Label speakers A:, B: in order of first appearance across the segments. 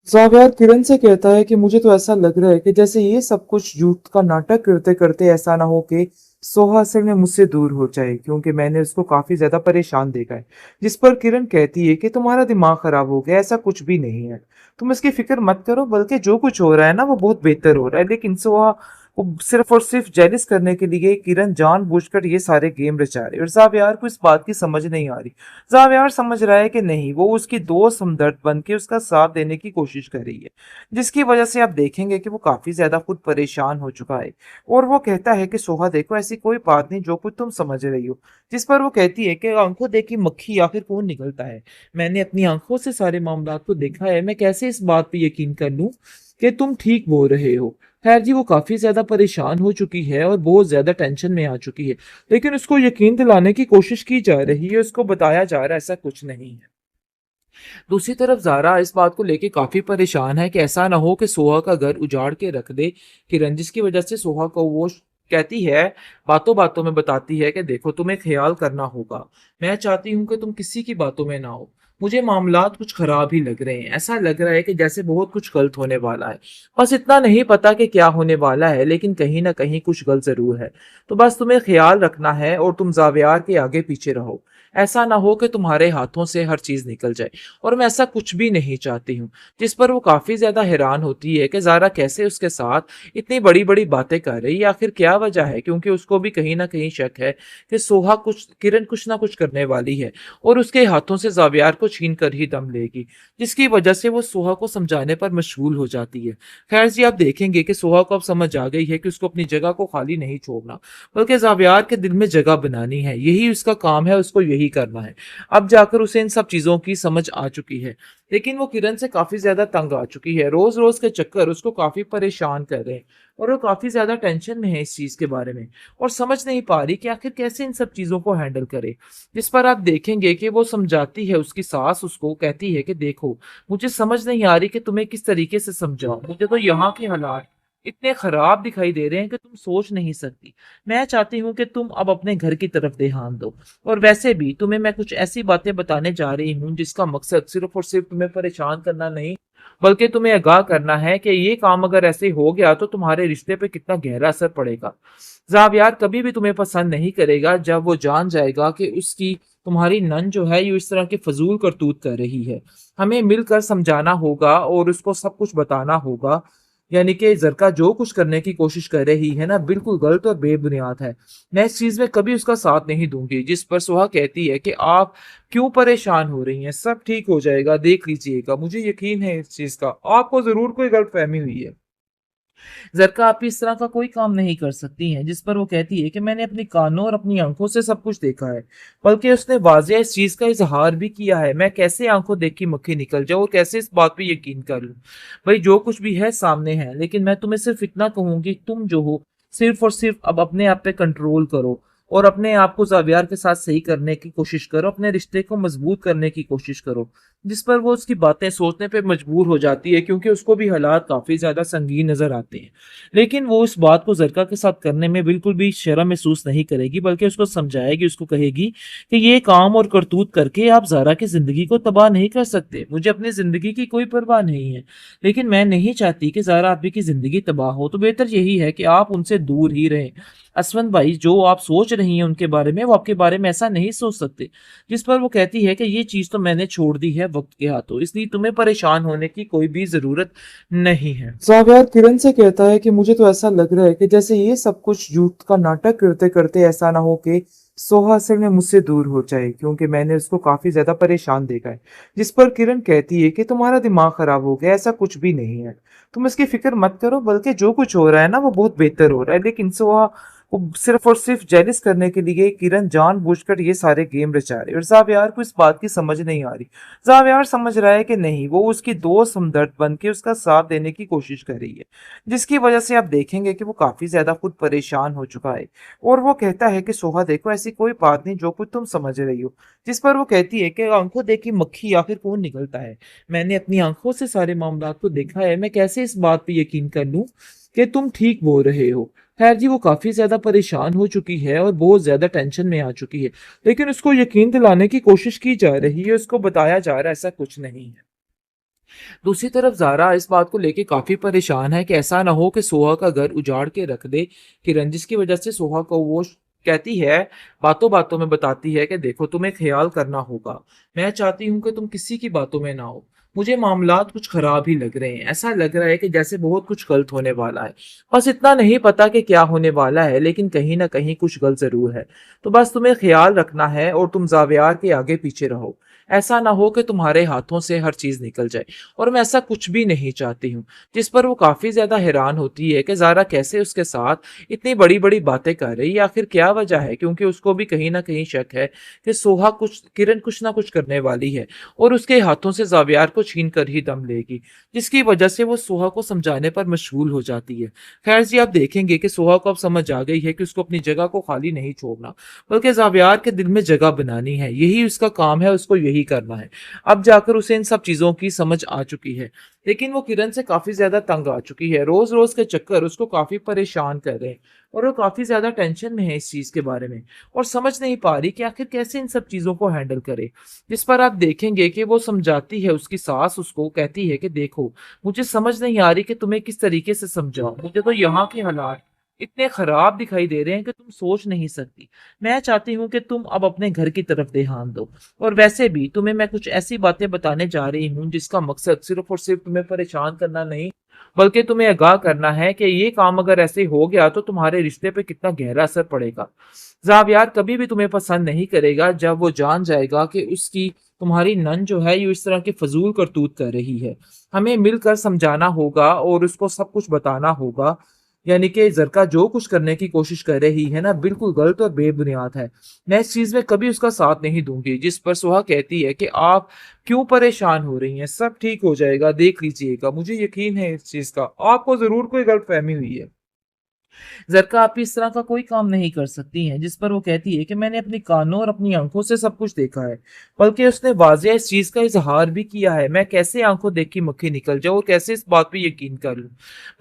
A: Xavier किरण से कहता है कि मुझे तो ऐसा लग रहा है कि जैसे ये सब कुछ झूठ का नाटक करते करते ऐसा ना हो कि सोहा असल में मुझसे दूर हो जाए, क्योंकि मैंने उसको काफी ज्यादा परेशान देखा है। जिस पर किरण कहती है कि तुम्हारा दिमाग खराब हो गया, ऐसा कुछ भी नहीं है, तुम इसकी फिक्र मत करो, बल्कि जो कुछ हो रहा है ना वो बहुत बेहतर हो रहा है। लेकिन सोहा को सिर्फ और सिर्फ जेलिस करने के लिए किरण जानबूझकर ये सारे गेम रचा रही है, और जावियार को इस बात की समझ नहीं आ रही। जावियार समझ रहा है कि नहीं, वो उसकी दोस्त हमदर्द बन के उसका साथ देने की कोशिश कर रही है, जिसकी वजह से आप देखेंगे कि वो काफी ज्यादा खुद परेशान हो चुका है। और वो कहता है कि सोहा देखो, ऐसी कोई बात नहीं जो कुछ तुम समझ रही हो। जिस पर वो कहती है कि आंखों देखी मक्खी आखिर कौन निकलता है, मैंने अपनी आंखों से सारे मामला को देखा है, मैं कैसे इस बात पे यकीन कर लूं कि तुम ठीक बोल रहे हो। खैर जी, वो काफी ज्यादा परेशान हो चुकी है और बहुत ज्यादा टेंशन में आ चुकी है, लेकिन उसको यकीन दिलाने की कोशिश की जा रही है, उसको बताया जा रहा है ऐसा कुछ नहीं है। दूसरी तरफ ज़ारा इस बात को लेके काफ़ी परेशान है कि ऐसा ना हो कि सोहा का घर उजाड़ के रख दे किरण, जिसकी वजह से सोहा को वो कहती है, बातों बातों में बताती है कि देखो, तुम्हें ख्याल करना होगा, मैं चाहती हूँ कि तुम किसी की बातों में ना हो, मुझे मामलात कुछ खराब ही लग रहे हैं, ऐसा लग रहा है कि जैसे बहुत कुछ गलत होने वाला है। बस इतना नहीं पता कि क्या होने वाला है, लेकिन कहीं ना कहीं कुछ गलत जरूर है। तो बस तुम्हें ख्याल रखना है और तुम जावियार के आगे पीछे रहो, ऐसा ना हो कि तुम्हारे हाथों से हर चीज निकल जाए, और मैं ऐसा कुछ भी नहीं चाहती हूँ। जिस पर वो काफी ज्यादा हैरान होती है कि ज़ारा कैसे उसके साथ इतनी बड़ी बड़ी बातें कर रही है, आखिर क्या वजह है, क्योंकि उसको भी कहीं ना कहीं शक है कि सोहा कुछ किरण कुछ ना कुछ करने वाली है और उसके हाथों से जावियार को छीन कर ही दम लेगी, जिसकी वजह से वो सोहा को समझाने पर मशगूल हो जाती है। खैर जी, आप देखेंगे कि सोहा को अब समझ आ गई है कि उसको अपनी जगह को खाली नहीं छोड़ना, बल्कि जावियार के दिल में जगह बनानी है, यही उसका काम है, उसको यही करना है। अब जाकर उसे इन सब चीजों की समझ आ चुकी है, लेकिन वो किरण से काफी ज्यादा तंग आ चुकी है, रोज रोज के चक्कर उसको काफी परेशान कर रहे हैं, और वो काफी ज्यादा टेंशन में है इस चीज के बारे में, और समझ नहीं पा रही कि आखिर कैसे इन सब चीजों को हैंडल करे। जिस पर आप देखेंगे कि वो समझाती है, उसकी सास उसको कहती है कि देखो, मुझे समझ नहीं आ रही कि तुम्हें किस तरीके से समझाऊं, मुझे तो यहाँ के हालात इतने खराब दिखाई दे रहे हैं कि तुम सोच नहीं सकती। मैं चाहती हूँ कि तुम अब अपने घर की तरफ ध्यान दो, और वैसे भी तुम्हें मैं कुछ ऐसी बातें बताने जा रही हूँ जिसका मकसद सिर्फ और सिर्फ तुम्हें परेशान करना नहीं, बल्कि तुम्हें आगाह करना है कि ये काम अगर ऐसे हो गया तो तुम्हारे रिश्ते पे कितना गहरा असर पड़ेगा। जावियार कभी भी तुम्हें पसंद नहीं करेगा जब वो जान जाएगा कि उसकी तुम्हारी नन जो है ये इस तरह की फजूल करतूत कर रही है। हमें मिलकर समझाना होगा और उसको सब कुछ बताना होगा, यानी कि जरका जो कुछ करने की कोशिश कर रही है ना, बिल्कुल गलत और बेबुनियाद है, मैं इस चीज में कभी उसका साथ नहीं दूंगी। जिस पर सुहा कहती है कि आप क्यों परेशान हो रही हैं, सब ठीक हो जाएगा, देख लीजिएगा, मुझे यकीन है इस चीज का, आपको जरूर कोई गलतफहमी हुई है, जरका आप इस तरह का कोई काम नहीं कर सकती हैं। जिस पर वो कहती है कि मैंने अपने कानों और अपनी आंखों से सब कुछ देखा है, बल्कि उसने वाजिया इस चीज का इजहार भी किया है, मैं कैसे आंखों देख की मक्खी निकल जाऊं और कैसे इस बात पे यकीन कर लूं। भाई, जो कुछ भी है सामने है, लेकिन मैं तुम्हें सिर्फ इतना कहूंगी, तुम जो हो सिर्फ और सिर्फ अब अपने आप पे कंट्रोल करो, और अपने आप को जावियार के साथ सही करने की कोशिश करो, अपने रिश्ते को मजबूत करने की कोशिश करो। जिस पर वो उसकी बातें सोचने पे मजबूर हो जाती है, क्योंकि उसको भी हालात काफी ज्यादा संगीन नजर आते हैं। लेकिन वो इस बात को जरका के साथ करने में बिल्कुल भी शर्म महसूस नहीं करेगी, बल्कि उसको समझाएगी, उसको कहेगी कि ये काम और करतूत करके आप ज़ारा की जिंदगी को तबाह नहीं कर सकते, मुझे अपनी जिंदगी की कोई परवाह नहीं है, लेकिन मैं नहीं चाहती कि ज़ारा आपकी की जिंदगी तबाह हो, तो बेहतर यही है कि आप उनसे दूर ही रहें। असवंत भाई, जो आप सोच रही हैं उनके बारे में, वो आपके बारे में ऐसा नहीं सोच सकते। जिस पर वो कहती है कि ये चीज तो मैंने छोड़ दी है वक्त के हाथों, इसलिए तुम्हें परेशान होने की कोई भी जरूरत नहीं है। जावियार किरण से कहता है कि मुझे तो ऐसा लग रहा है कि जैसे ये सब कुछ झूठ का नाटक करते करते ऐसा ना हो कि सोहा असल में मुझसे दूर हो जाए, क्योंकि मैंने उसको काफी ज्यादा परेशान देखा है। जिस पर किरण कहती है कि तुम्हारा दिमाग खराब हो गया, ऐसा कुछ भी नहीं है, तुम इसकी फिक्र मत करो, बल्कि जो कुछ हो रहा है ना वो बहुत बेहतर हो रहा है। लेकिन सोहा को सिर्फ और सिर्फ जेलिस करने के लिए किरण जानबूझकर ये सारे गेम रचा रही है, और जावियार को इस बात की समझ नहीं आ रही। जावियार समझ रहा है कि नहीं, वो उसकी दोस्त हमदर्द बन के उसका साथ देने की कोशिश कर रही है, जिसकी वजह से आप देखेंगे कि वो काफी ज्यादा खुद परेशान हो चुका है। और वो कहता है कि सोहा देखो, ऐसी कोई बात नहीं जो कुछ तुम समझ रही हो। जिस पर वो कहती है कि आंखों देखी मक्खी आखिर कौन निकलता है, मैंने अपनी आंखों से सारे मामला को देखा है, मैं कैसे इस बात पे यकीन कर लूं कि तुम ठीक बोल रहे हो। खैर जी, वो काफी ज्यादा परेशान हो चुकी है और बहुत ज्यादा टेंशन में आ चुकी है, लेकिन उसको यकीन दिलाने की कोशिश की जा रही है, उसको बताया जा रहा है ऐसा कुछ नहीं है। दूसरी तरफ ज़ारा इस बात को लेके काफ़ी परेशान है कि ऐसा ना हो कि सोहा का घर उजाड़ के रख दे किरण, जिसकी वजह से सोहा को वो कहती है, बातों-बातों में बताती है कि देखो तुम्हें ख़्याल करना होगा। मैं चाहती हूँ कि तुम किसी की बातों में ना आओ। मुझे मामलात कुछ ख़राब ही लग रहे हैं। ऐसा लग रहा है कि जैसे बहुत कुछ गलत होने वाला है। बस इतना नहीं पता कि क्या होने वाला है, लेकिन कहीं न कहीं कुछ गलत ज़रूर है। तो बस तुम्हें ख़्याल रखना है और तुम ज़ावियार के आगे-पीछे रहो। ऐसा ना हो कि तुम्हारे हाथों से हर चीज़ निकल जाए। और मैं ऐसा कुछ भी नहीं चाहती हूँ। जिस पर वो काफ़ी ज़्यादा हैरान होती है कि ज़ारा कैसे उसके साथ इतनी बड़ी-बड़ी बातें कर रही है, आखिर क्या वजह है? क्योंकि उसको भी कहीं न कहीं शक है कि किरण कुछ ना कुछ करने वाली है और उसके हाथों से ज़ावियार को छीन कर ही दम लेगी, जिसकी वजह से वो सोहा को समझाने पर मशगूल हो जाती है। खैर जी, आप देखेंगे कि सोहा को अब समझ आ गई है कि उसको अपनी जगह को खाली नहीं छोड़ना, बल्कि ज़ावियार के दिल में जगह बनानी है। यही उसका काम है, उसको यही करना है। अब जाकर उसे इन सब चीज़ों की समझ आ चुकी है। लेकिन वो किरण से काफ़ी ज़्यादा तंग आ चुकी है। रोज़-रोज़ के चक्कर उसको काफ़ी परेशान कर रहे हैं और वो काफ़ी ज़्यादा टेंशन में है इस चीज़ के बारे में और समझ नहीं पा रही कि आखिर कैसे इन सब चीज़ों को हैंडल करे। जिस पर आप देखेंगे कि वो समझाती है, उसकी सास उसको कहती है कि देखो, मुझे समझ नहीं आ रही कि तुम्हें किस तरीके से समझाऊँ। मुझे तो यहाँ के हालात इतने खराब दिखाई दे रहे हैं कि तुम सोच नहीं सकती। मैं चाहती हूँ कि तुम अब अपने घर की तरफ ध्यान दो। और वैसे भी तुम्हें मैं कुछ ऐसी बातें बताने जा रही हूँ जिसका मकसद सिर्फ और सिर्फ तुम्हें परेशान करना नहीं, बल्कि तुम्हें आगाह करना है कि ये काम अगर ऐसे हो गया तो तुम्हारे रिश्ते पे कितना गहरा असर पड़ेगा। ज़ावियार कभी भी तुम्हें पसंद नहीं करेगा जब वो जान जाएगा कि उसकी तुम्हारी नन जो है ये इस तरह की फजूल करतूत कर रही है। हमें मिलकर समझाना होगा और उसको सब कुछ बताना होगा। यानी कि ज़रका जो कुछ करने की कोशिश कर रही है ना, बिल्कुल गलत और बेबुनियाद है। मैं इस चीज़ में कभी उसका साथ नहीं दूँगी। जिस पर सुहा कहती है कि आप क्यों परेशान हो रही हैं? सब ठीक हो जाएगा, देख लीजिएगा। मुझे यकीन है इस चीज़ का। आपको ज़रूर कोई गलतफ़हमी हुई है। ज़रका आप इस तरह का कोई काम नहीं कर सकती हैं। जिस पर वो कहती है कि मैंने अपने कानों और अपनी आँखों से सब कुछ देखा है। बल्कि उसने वाज़ेह इस चीज़ का इज़हार भी किया है। मैं कैसे आँखों देखी मक्खी निकल जाऊँ और कैसे इस बात पे यकीन कर लूँ?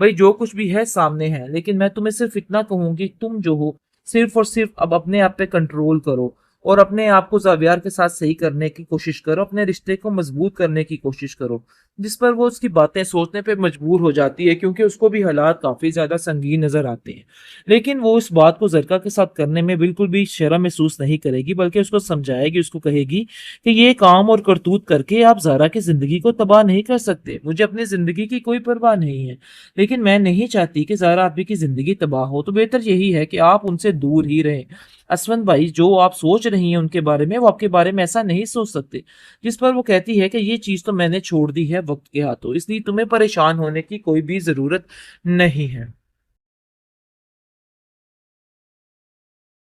A: भई जो कुछ भी है सामने है। लेकिन मैं तुम्हें सिर्फ़ इतना कहूँगी, तुम जो हो सिर्फ़ और सिर्फ़ अब अपने आप पे कंट्रोल करो और अपने आप को ज़ावियार के साथ सही करने की कोशिश करो, अपने रिश्ते को मज़बूत करने की कोशिश करो। जिस पर वो उसकी बातें सोचने पे मजबूर हो जाती है, क्योंकि उसको भी हालात काफ़ी ज़्यादा संगीन नज़र आते हैं। लेकिन वो इस बात को ज़रका के साथ करने में बिल्कुल भी शर्म महसूस नहीं करेगी, बल्कि उसको समझाएगी, उसको कहेगी कि ये काम और करतूत करके आप ज़ारा की ज़िंदगी को तबाह नहीं कर सकते। मुझे अपनी ज़िंदगी की कोई परवाह नहीं है, लेकिन मैं नहीं चाहती कि ज़ारा आपकी की ज़िंदगी तबाह हो, तो बेहतर यही है कि आप उनसे दूर ही रहें। असफंद भाई, जो आप सोच रही हैं उनके बारे में, वो आपके बारे में ऐसा नहीं सोच सकते। जिस पर वो कहती है कि ये चीज़ तो मैंने छोड़ दी है वक़्त के हाथों, इसलिए तुम्हें परेशान होने की कोई भी ज़रूरत नहीं है।